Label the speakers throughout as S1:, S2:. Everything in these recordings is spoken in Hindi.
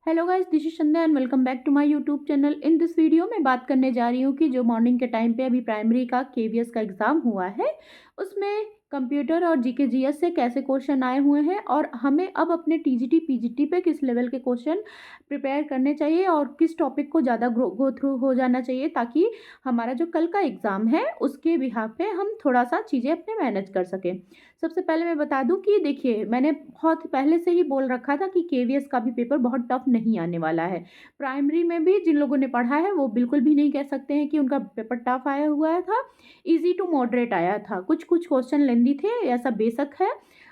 S1: Hello guys, this is Sandhya and welcome back to my YouTube channel. In this video मैं बात करने जा रही हूँ कि जो मॉर्निंग के टाइम पे अभी प्राइमरी का केवीएस का एग्ज़ाम हुआ है, उसमें कंप्यूटर और जीके जीएस से कैसे क्वेश्चन आए हुए हैं और हमें अब अपने टीजीटी पीजीटी पे किस लेवल के क्वेश्चन प्रिपेयर करने चाहिए और किस टॉपिक को ज़्यादा गो थ्रू हो जाना चाहिए, ताकि हमारा जो कल का एग्ज़ाम है उसके बिहाफ पे हम थोड़ा सा चीज़ें अपने मैनेज कर सकें। सबसे पहले मैं बता दूं कि देखिए, मैंने बहुत पहले से ही बोल रखा था कि केवीएस का भी पेपर बहुत टफ नहीं आने वाला है। प्राइमरी में भी जिन लोगों ने पढ़ा है वो बिल्कुल भी नहीं कह सकते हैं कि उनका पेपर टफ आया हुआ था। इजी टू मॉडरेट आया था, कुछ कुछ क्वेश्चन लेंदी थे, ऐसा बेशक है।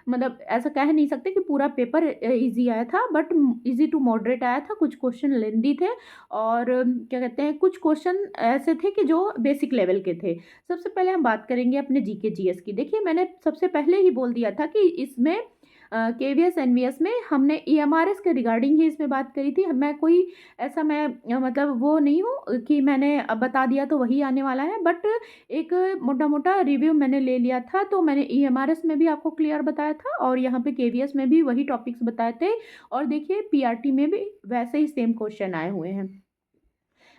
S1: मतलब ऐसा कह नहीं सकते कि पूरा पेपर इजी आया था, बट इजी टू मॉडरेट आया था। कुछ क्वेश्चन लेंदी थे और क्या कहते हैं, कुछ क्वेश्चन ऐसे थे कि जो बेसिक लेवल के थे। सबसे पहले हम बात करेंगे अपने जीके जीएस की। देखिए, मैंने सबसे पहले ही बोल दिया था कि इसमें केवीएस एनवीएस में हमने ईएमआरएस के रिगार्डिंग ही इसमें बात करी थी। मैं कोई ऐसा मैं मतलब वो नहीं हूँ कि मैंने अब बता दिया तो वही आने वाला है, बट एक मोटा मोटा रिव्यू मैंने ले लिया था। तो मैंने ईएमआरएस में भी आपको क्लियर बताया था और यहाँ पे केवीएस में भी वही टॉपिक्स बताए थे। और देखिए, पीआरटी में भी वैसे ही सेम क्वेश्चन आए हुए हैं।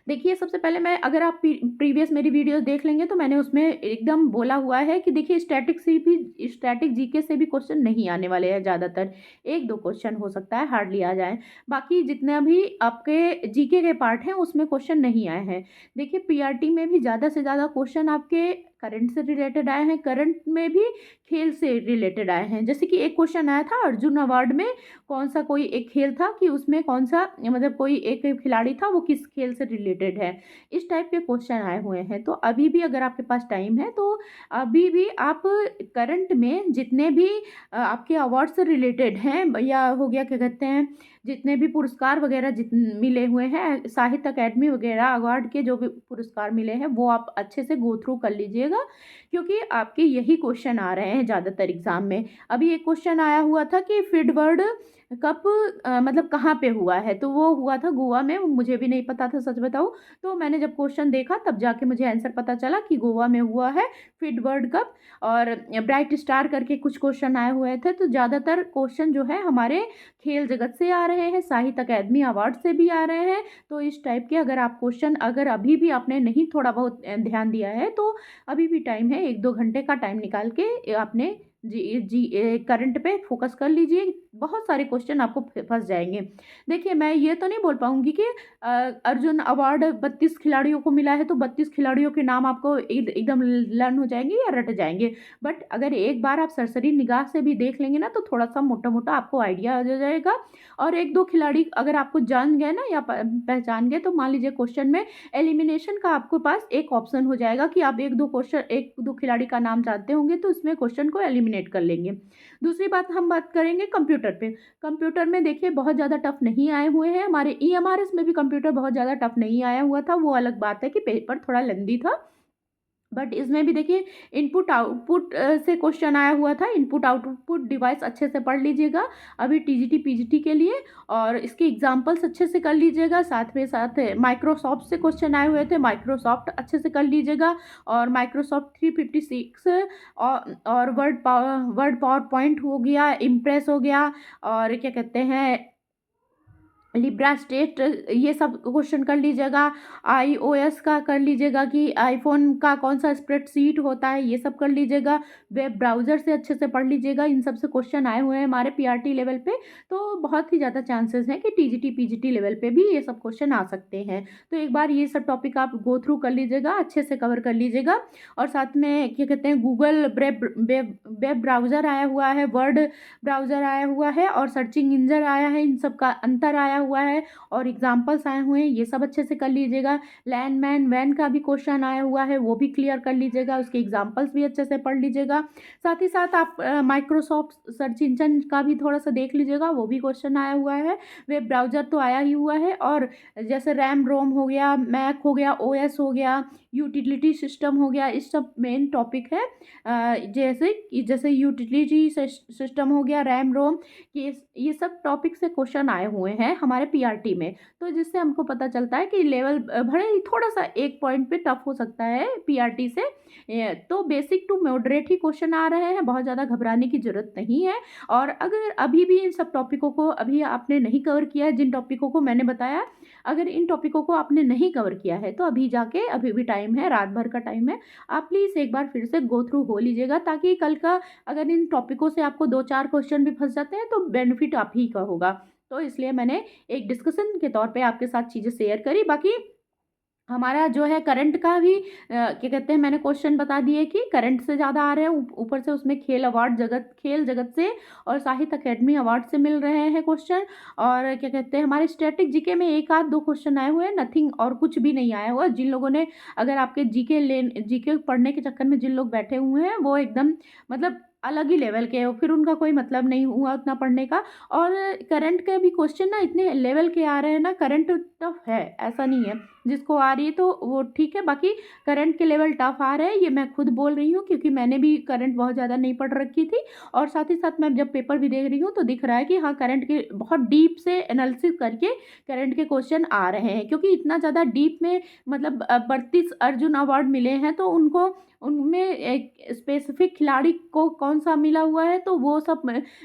S1: देखिए, सबसे पहले मैं, अगर आप प्रीवियस मेरी वीडियोस देख लेंगे तो मैंने उसमें एकदम बोला हुआ है कि देखिए, स्टैटिक जीके से भी क्वेश्चन नहीं आने वाले हैं ज़्यादातर। एक दो क्वेश्चन हो सकता है हार्डली आ जाए, बाकी जितना भी आपके जीके के पार्ट हैं उसमें क्वेश्चन नहीं आए हैं। देखिए, पीआरटी में भी ज़्यादा से ज़्यादा क्वेश्चन आपके करंट से रिलेटेड आए हैं, करंट में भी खेल से रिलेटेड आए हैं। जैसे कि एक क्वेश्चन आया था अर्जुन अवार्ड में, कौन सा कोई एक खेल था कि उसमें कौन सा, मतलब कोई एक खिलाड़ी था, वो किस खेल से रिलेटेड है। इस टाइप के क्वेश्चन आए हुए हैं। तो अभी भी अगर आपके पास टाइम है तो अभी भी आप करंट में जितने भी आपके अवार्ड से रिलेटेड हैं, या हो गया क्या कहते हैं, जितने भी पुरस्कार वगैरह मिले हुए हैं, साहित्य अकेडमी वगैरह अवार्ड के जो भी पुरस्कार मिले हैं, वो आप अच्छे से गो थ्रू कर लीजिएगा, क्योंकि आपके यही क्वेश्चन आ रहे हैं ज़्यादातर एग्जाम में। अभी एक क्वेश्चन आया हुआ था कि फीडवर्ड कप मतलब कहाँ पे हुआ है, तो वो हुआ था गोवा में। मुझे भी नहीं पता था, सच बताऊँ तो। मैंने जब क्वेश्चन देखा तब जाके मुझे आंसर पता चला कि गोवा में हुआ है फीड वर्ल्ड कप। और ब्राइट स्टार करके कुछ क्वेश्चन आए हुए थे। तो ज़्यादातर क्वेश्चन जो है हमारे खेल जगत से आ रहे हैं, साहित्य अकेदमी अवार्ड से भी आ रहे हैं। तो इस टाइप के अगर आप क्वेश्चन, अगर अभी भी आपने नहीं थोड़ा बहुत ध्यान दिया है, तो अभी भी टाइम है, एक दो घंटे का टाइम निकाल के आपने जी जी करंट पे फोकस कर लीजिए। बहुत सारे क्वेश्चन आपको फंस जाएंगे। देखिए, मैं ये तो नहीं बोल पाऊंगी कि अर्जुन अवार्ड 32 खिलाड़ियों को मिला है तो 32 खिलाड़ियों के नाम आपको एकदम लर्न हो जाएंगे या रट जाएंगे। बट अगर एक बार आप सरसरी निगाह से भी देख लेंगे ना, तो थोड़ा सा मोटा मोटा आपको आइडिया आ जाएगा। और एक दो खिलाड़ी अगर आपको जान गए ना, या पहचान गए, तो मान लीजिए क्वेश्चन में एलिमिनेशन का आपके पास एक ऑप्शन हो जाएगा कि आप एक दो खिलाड़ी का नाम जानते होंगे तो इसमें क्वेश्चन को एलिमिनेट कर लेंगे। दूसरी बात, हम बात करेंगे कंप्यूटर पे। कंप्यूटर में देखिए, बहुत ज़्यादा टफ नहीं आए हुए हैं। हमारे ईएमआरएस में भी कंप्यूटर बहुत ज़्यादा टफ नहीं आया हुआ था। वो अलग बात है कि पेपर थोड़ा लेंदी था, बट इसमें भी देखिए इनपुट आउटपुट से क्वेश्चन आया हुआ था। इनपुट आउटपुट डिवाइस अच्छे से पढ़ लीजिएगा अभी टीजीटी पीजीटी के लिए, और इसके एग्जांपल्स अच्छे से कर लीजिएगा। साथ में साथ माइक्रोसॉफ्ट से क्वेश्चन आए हुए थे, माइक्रोसॉफ्ट अच्छे से कर लीजिएगा। और माइक्रोसॉफ्ट 356 और वर्ड पावर पॉइंट हो गया, इम्प्रेस हो गया, और क्या कहते हैं, लिब्रा स्टेट, ये सब क्वेश्चन कर लीजिएगा। आईओएस का कर लीजिएगा कि आईफोन का कौन सा स्प्रेडशीट होता है, ये सब कर लीजिएगा। वेब ब्राउज़र से अच्छे से पढ़ लीजिएगा। इन सब से क्वेश्चन आए हुए हैं हमारे पीआरटी लेवल पे। तो बहुत ही ज़्यादा चांसेस हैं कि टीजीटी पीजीटी लेवल पे भी ये सब क्वेश्चन आ सकते हैं। तो एक बार ये सब टॉपिक आप गो थ्रू कर लीजिएगा, अच्छे से कवर कर लीजिएगा। और साथ में क्या कहते हैं, गूगल वेब ब्राउज़र आया हुआ है, वर्ड ब्राउज़र आया हुआ है, और सर्चिंग इंजन आया है। इन सब का अंतर आया हुआ है और एग्जाम्पल्स आए हुए हैं, ये सब अच्छे से कर लीजिएगा। लैंडमैन वैन का भी क्वेश्चन आया हुआ है, वो भी क्लियर कर लीजिएगा, उसके एग्जाम्पल्स भी अच्छे से पढ़ लीजिएगा। साथ ही साथ आप माइक्रोसॉफ्ट सर्च इंजन का भी थोड़ा सा देख लीजिएगा, वो भी क्वेश्चन आया हुआ है। वेब ब्राउज़र तो आया ही हुआ है। और जैसे रैम रोम हो गया, मैक हो गया, ओएस हो गया, यूटिलिटी सिस्टम हो गया, इस सब मेन टॉपिक है। जैसे यूटिलिटी सिस्टम हो गया, रैम रोम, ये सब टॉपिक से क्वेश्चन आए हुए हैं हमारे हमारे पीआरटी में। तो जिससे हमको पता चलता है कि लेवल भले ही थोड़ा-सा एक पॉइंट पे टफ हो सकता है पीआरटी से। तो बेसिक टू मॉडरेट ही क्वेश्चन आ रहे हैं, बहुत ज़्यादा घबराने की ज़रूरत नहीं है। और अगर अभी भी इन सब टॉपिकों को अभी आपने नहीं कवर किया है, जिन टॉपिकों को मैंने बताया, अगर इन टॉपिकों को आपने नहीं कवर किया है, तो अभी जाके अभी भी टाइम है, रात भर का टाइम है। आप प्लीज़ एक बार फिर से गो थ्रू हो लीजिएगा, ताकि कल का अगर इन टॉपिकों से आपको 2-4 क्वेश्चन भी फँस जाते हैं, तो बेनिफिट आप ही का होगा। तो इसलिए मैंने एक डिस्कशन के तौर पे आपके साथ चीज़ें शेयर करी। बाकी हमारा जो है करंट का भी क्या कहते हैं, मैंने क्वेश्चन बता दिए कि करंट से ज़्यादा आ रहे हैं, ऊपर से उसमें खेल जगत से और साहित्य अकेडमी अवार्ड से मिल रहे हैं क्वेश्चन। और क्या कहते हैं, हमारे स्टैटिक जीके में 1 आध 2 क्वेश्चन आए हुए हैं, नथिंग और कुछ भी नहीं आया हुआ। जिन लोगों ने, अगर आपके जीके पढ़ने के चक्कर में जिन लोग बैठे हुए हैं, वो एकदम मतलब अलग ही लेवल के हो, फिर उनका कोई मतलब नहीं हुआ उतना पढ़ने का। और करंट के भी क्वेश्चन ना इतने लेवल के आ रहे हैं ना, करंट टफ है ऐसा नहीं है, जिसको आ रही है तो वो ठीक है। बाकी करंट के लेवल टफ आ रहे हैं, ये मैं खुद बोल रही हूँ, क्योंकि मैंने भी करंट बहुत ज़्यादा नहीं पढ़ रखी थी। और साथ ही साथ मैं जब पेपर भी देख रही हूँ, तो दिख रहा है कि हाँ, करंट के बहुत डीप से एनालिसिस करके करंट के क्वेश्चन आ रहे हैं। क्योंकि इतना ज़्यादा डीप में मतलब 32 अर्जुन अवार्ड मिले हैं, तो उनको उनमें एक स्पेसिफिक खिलाड़ी को कौन सा मिला हुआ है, तो वो सब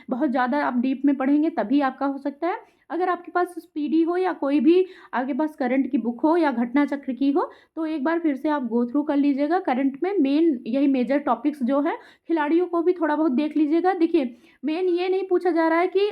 S1: बहुत ज़्यादा आप डीप में पढ़ेंगे तभी आपका हो सकता है। अगर आपके पास स्पीडी हो या कोई भी आपके पास करंट की बुक हो या घटना चक्र की हो, तो एक बार फिर से आप गो थ्रू कर लीजिएगा। करंट में मेन यही मेजर टॉपिक्स जो है, खिलाड़ियों को भी थोड़ा बहुत देख लीजिएगा। देखिए, मेन ये नहीं पूछा जा रहा है कि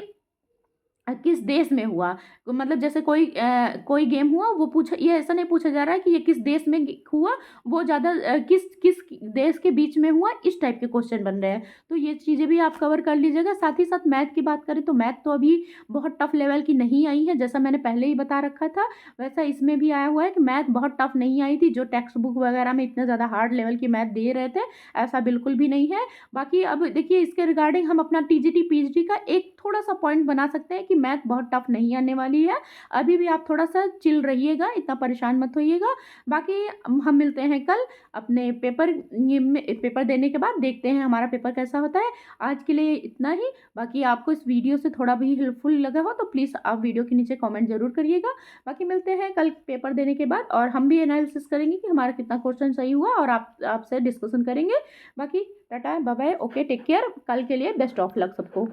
S1: किस देश में हुआ, मतलब जैसे कोई गेम हुआ, वो पूछा, ये ऐसा नहीं पूछा जा रहा है कि ये किस देश में हुआ, वो ज़्यादा किस किस देश के बीच में हुआ, इस टाइप के क्वेश्चन बन रहे हैं। तो ये चीज़ें भी आप कवर कर लीजिएगा। साथ ही साथ मैथ की बात करें, तो मैथ तो अभी बहुत टफ लेवल की नहीं आई है, जैसा मैंने पहले ही बता रखा था। वैसा इसमें भी आया हुआ है कि मैथ बहुत टफ नहीं आई थी, जो टेक्स्ट बुक वगैरह में इतने ज़्यादा हार्ड लेवल की मैथ दे रहे थे, ऐसा बिल्कुल भी नहीं है। बाकी अब देखिए, इसके रिगार्डिंग हम अपना टीजीटी पीएचडी का एक थोड़ा सा पॉइंट बना सकते हैं कि मैथ बहुत टफ नहीं आने वाली है। अभी भी आप थोड़ा सा चिल रहिएगा, इतना परेशान मत होइएगा। बाकी हम मिलते हैं कल अपने पेपर देने के बाद, देखते हैं हमारा पेपर कैसा होता है। आज के लिए इतना ही। बाकी आपको इस वीडियो से थोड़ा भी हेल्पफुल लगा हो, तो प्लीज़ आप वीडियो के नीचे कमेंट जरूर करिएगा। बाकी मिलते हैं कल पेपर देने के बाद, और हम भी एनालिसिस करेंगे कि हमारा कितना क्वेश्चन सही हुआ, और आपसे डिस्कशन करेंगे। बाकी tata, bye bye, okay, take care. कल के लिए बेस्ट ऑफ लक सबको।